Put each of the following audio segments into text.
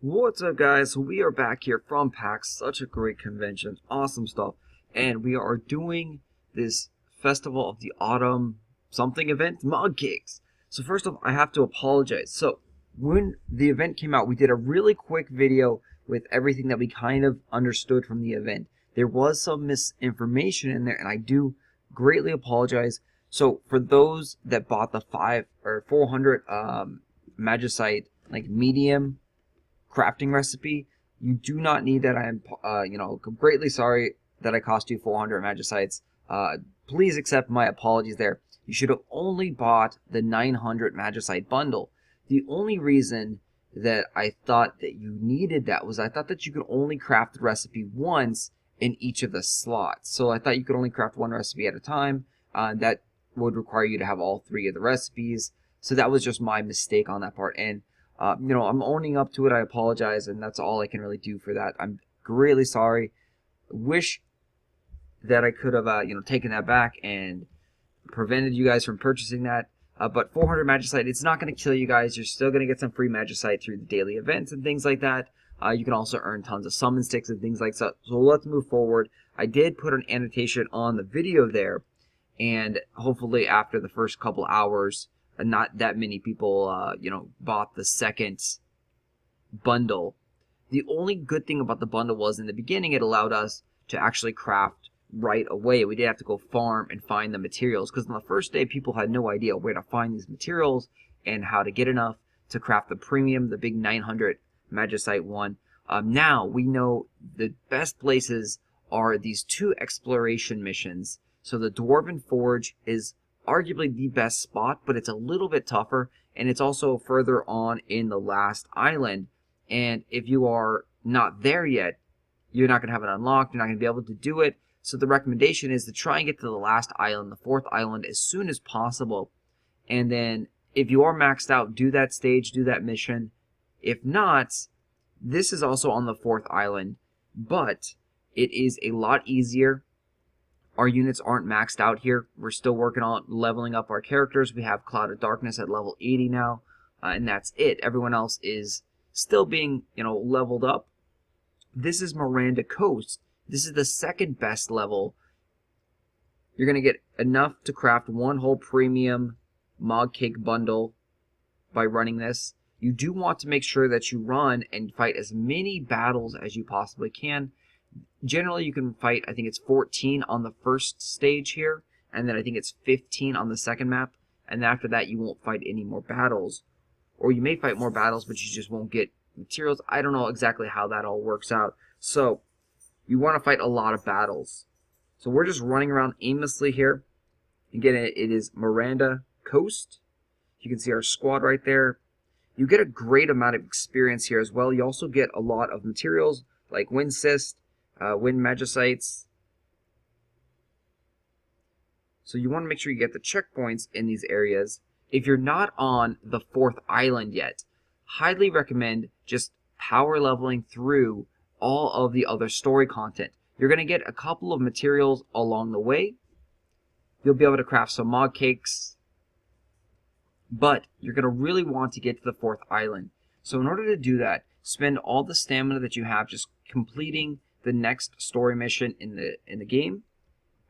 What's up, guys? So we are back here from PAX, such a great convention, awesome stuff, and we are doing this Festival of the Autumn something event, Mogcakes. So first off, I have to apologize. So when the event came out, we did a really quick video with everything that we kind of understood from the event. There was some misinformation in there, and I do greatly apologize. So for those that bought the 400 magicite, like medium crafting recipe, you do not need that. I am, greatly sorry that I cost you 400 magicites. Please accept my apologies there. You should have only bought the 900 magicite bundle. The only reason that I thought that you needed that was I thought that you could only craft the recipe once in each of the slots. So I thought you could only craft one recipe at a time. That would require you to have all three of the recipes. So that was just my mistake on that part. And I'm owning up to it. I apologize, and that's all I can really do for that. I'm really sorry. Wish that I could have, taken that back and prevented you guys from purchasing that. But 400 magicite, it's not going to kill you guys. You're still going to get some free magicite through the daily events and things like that. You can also earn tons of summon sticks and things like that. So let's move forward. I did put an annotation on the video there, and hopefully after the first couple hours, not that many people, bought the second bundle. The only good thing about the bundle was in the beginning it allowed us to actually craft right away. We didn't have to go farm and find the materials, because on the first day people had no idea where to find these materials and how to get enough to craft the premium, the big 900 magicite one. Now we know the best places are these two exploration missions. So the Dwarven Forge is arguably the best spot, but it's a little bit tougher, and it's also further on in the last island. And if you are not there yet, you're not going to have it unlocked. You're not going to be able to do it. So the recommendation is to try and get to the last island, the fourth island, as soon as possible. And then if you are maxed out, do that stage, do that mission. If not, this is also on the fourth island, but it is a lot easier. Our units aren't maxed out here. We're still working on leveling up our characters. We have Cloud of Darkness at level 80 now, and that's it. Everyone else is still being, leveled up. This is Maranda Coast. This is the second best level. You're going to get enough to craft one whole premium Mogcake bundle by running this. You do want to make sure that you run and fight as many battles as you possibly can. Generally, you can fight, I think it's 14 on the first stage here, and then I think it's 15 on the second map, and after that you won't fight any more battles. Or you may fight more battles, but you just won't get materials. I don't know exactly how that all works out. So, you want to fight a lot of battles. So we're just running around aimlessly here. Again, it is Maranda Coast. You can see our squad right there. You get a great amount of experience here as well. You also get a lot of materials like Wind Cyst, Wind Magicites. So you want to make sure you get the checkpoints in these areas. If you're not on the fourth island yet, highly recommend just power leveling through all of the other story content. You're going to get a couple of materials along the way. You'll be able to craft some Mogcakes, but you're going to really want to get to the fourth island. So in order to do that, spend all the stamina that you have just completing the next story mission in the game.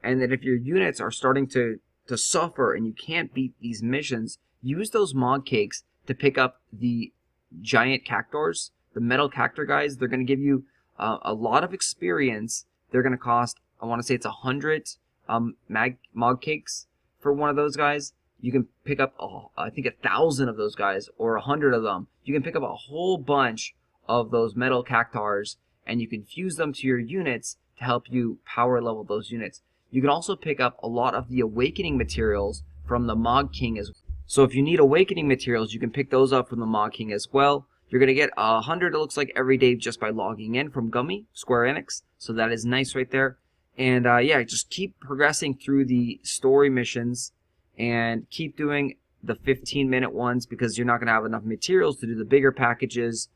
And then if your units are starting to suffer and you can't beat these missions, use those Mogcakes to pick up the giant cactuars, the metal cactuar guys. They're going to give you a lot of experience. They're going to cost, I want to say it's 100 Mogcakes for one of those guys. You can pick up, I think 1,000 of those guys, or 100 of them. You can pick up a whole bunch of those metal cactuars, and you can fuse them to your units to help you power level those units. You can also pick up a lot of the awakening materials from the Mog King as well. So if you need awakening materials, you can pick those up from the Mog King as well. You're going to get 100, it looks like, every day just by logging in from Gummy, Square Enix. So that is nice right there. And yeah, just keep progressing through the story missions and keep doing the 15-minute ones, because you're not going to have enough materials to do the bigger packages.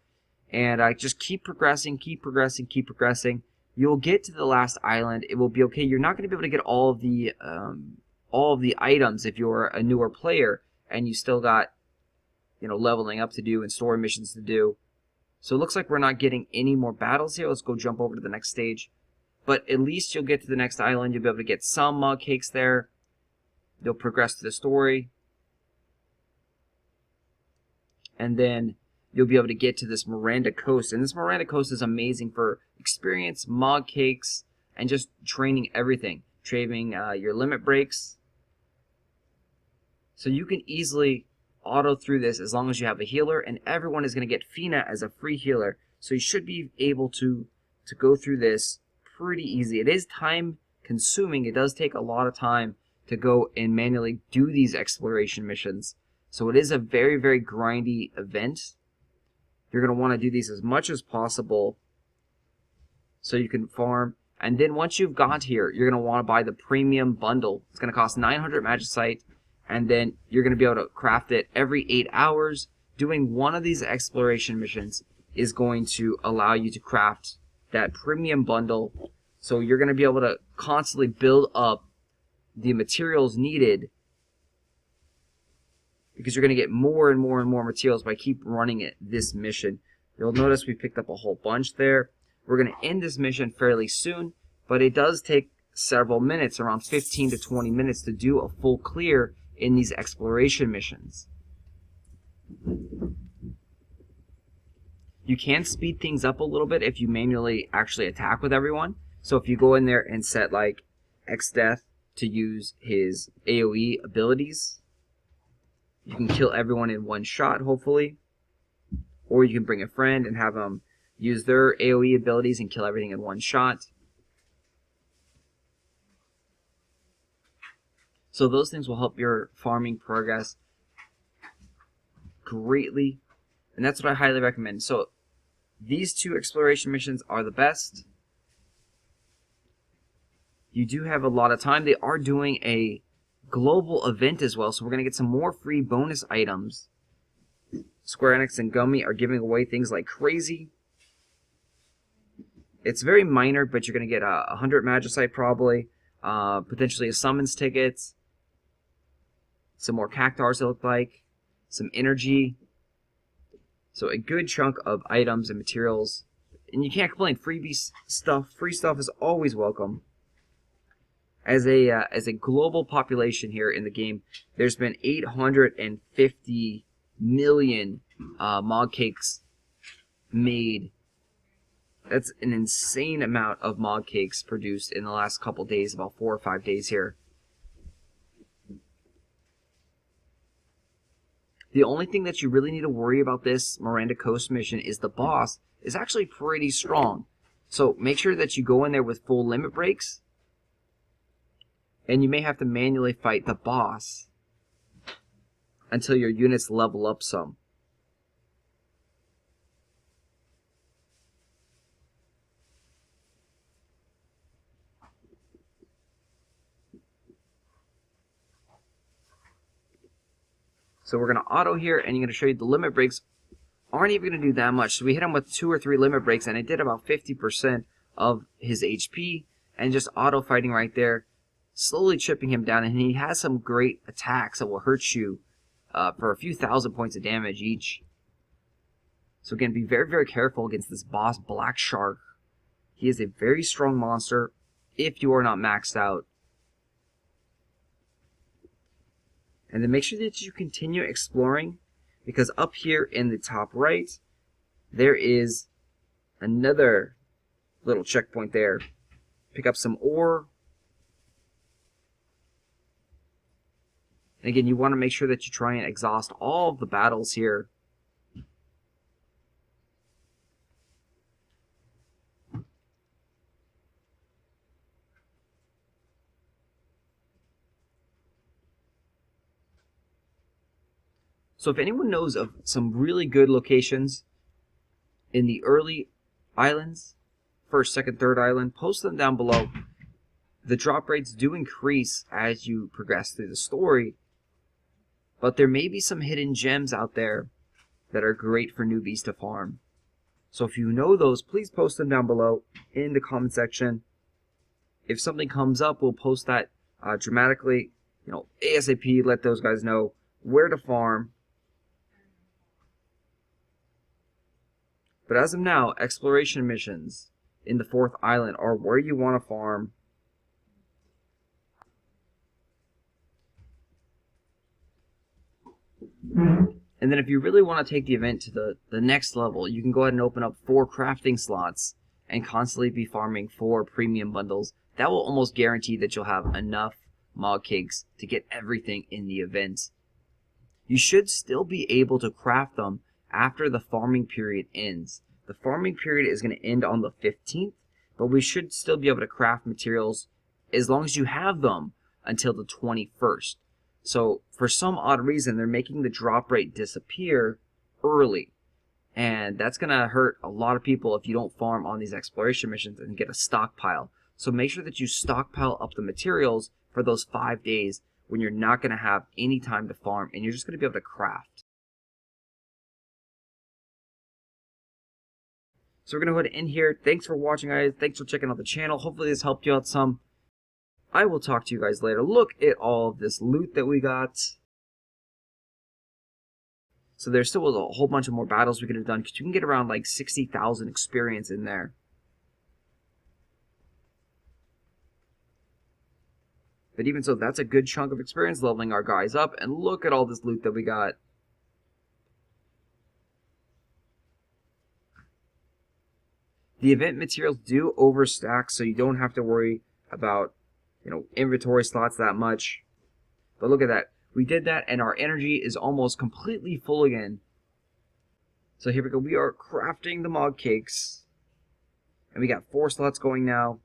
And just keep progressing, keep progressing, keep progressing. You'll get to the last island. It will be okay. You're not going to be able to get all of the items if you're a newer player and you still got, leveling up to do and story missions to do. So it looks like we're not getting any more battles here. Let's go jump over to the next stage. But at least you'll get to the next island. You'll be able to get some Mogcakes there. You'll progress to the story. And then you'll be able to get to this Maranda Coast. And this Maranda Coast is amazing for experience, Mogcakes, and just training everything. Training your limit breaks. So you can easily auto through this as long as you have a healer. And everyone is going to get Fina as a free healer. So you should be able to go through this pretty easy. It is time consuming. It does take a lot of time to go and manually do these exploration missions. So it is a very, very grindy event. You're going to want to do these as much as possible so you can farm. And then once you've got here, you're going to want to buy the premium bundle. It's going to cost 900 magicite. And then you're going to be able to craft it every 8 hours. Doing one of these exploration missions is going to allow you to craft that premium bundle. So you're going to be able to constantly build up the materials needed, because you're going to get more and more and more materials by keep running this mission. You'll notice we picked up a whole bunch there. We're going to end this mission fairly soon, but it does take several minutes, around 15 to 20 minutes, to do a full clear in these exploration missions. You can speed things up a little bit if you manually actually attack with everyone. So if you go in there and set like X-Death to use his AoE abilities, you can kill everyone in one shot, hopefully. Or you can bring a friend and have them use their AoE abilities and kill everything in one shot. So those things will help your farming progress greatly. And that's what I highly recommend. So these two exploration missions are the best. You do have a lot of time. They are doing a global event as well, so we're going to get some more free bonus items. Square Enix and Gummy are giving away things like crazy. It's very minor, but you're going to get 100 magicite probably, potentially a summons tickets, some more cactuars it look like, some energy. So a good chunk of items and materials, and you can't complain. Free stuff is always welcome. As a global population here in the game, there's been 850 million Mogcakes made. That's an insane amount of Mogcakes produced in the last couple days, about 4 or 5 days here. The only thing that you really need to worry about this Maranda Coast mission is the boss is actually pretty strong. So make sure that you go in there with full limit breaks. And you may have to manually fight the boss until your units level up some. So we're going to auto here, and you're going to show you the limit breaks aren't even going to do that much. So we hit him with 2 or 3 limit breaks, and it did about 50% of his HP, and just auto fighting right there, slowly chipping him down. And he has some great attacks that will hurt you for a few thousand points of damage each. So again, be very, very careful against this boss, Black Shark. He is a very strong monster if you are not maxed out. And then make sure that you continue exploring, because up here in the top right, there is another little checkpoint there. Pick up some ore. And again, you want to make sure that you try and exhaust all of the battles here. So if anyone knows of some really good locations in the early islands, first, second, third island, post them down below. The drop rates do increase as you progress through the story, but there may be some hidden gems out there that are great for newbies to farm. So if you know those, please post them down below in the comment section. If something comes up, we'll post that dramatically, ASAP, let those guys know where to farm. But as of now, exploration missions in the 4th island are where you want to farm. And then if you really want to take the event to the next level, you can go ahead and open up 4 crafting slots and constantly be farming 4 premium bundles. That will almost guarantee that you'll have enough Mogcakes to get everything in the event. You should still be able to craft them after the farming period ends. The farming period is going to end on the 15th, but we should still be able to craft materials as long as you have them until the 21st. So for some odd reason, they're making the drop rate disappear early. And that's going to hurt a lot of people if you don't farm on these exploration missions and get a stockpile. So make sure that you stockpile up the materials for those 5 days when you're not going to have any time to farm and you're just going to be able to craft. So we're going to go ahead and end here. Thanks for watching, guys. Thanks for checking out the channel. Hopefully this helped you out some. I will talk to you guys later. Look at all of this loot that we got. So there still was a whole bunch of more battles we could have done because you can get around like 60,000 experience in there. But even so, that's a good chunk of experience leveling our guys up. And look at all this loot that we got. The event materials do overstack, so you don't have to worry about, inventory slots that much. But look at that. We did that, and our energy is almost completely full again. So here we go. We are crafting the Mogcakes. And we got 4 slots going now.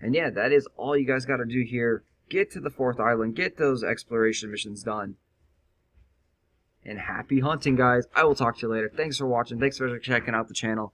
And yeah, that is all you guys got to do here. Get to the 4th island. Get those exploration missions done. And happy hunting, guys. I will talk to you later. Thanks for watching. Thanks for checking out the channel.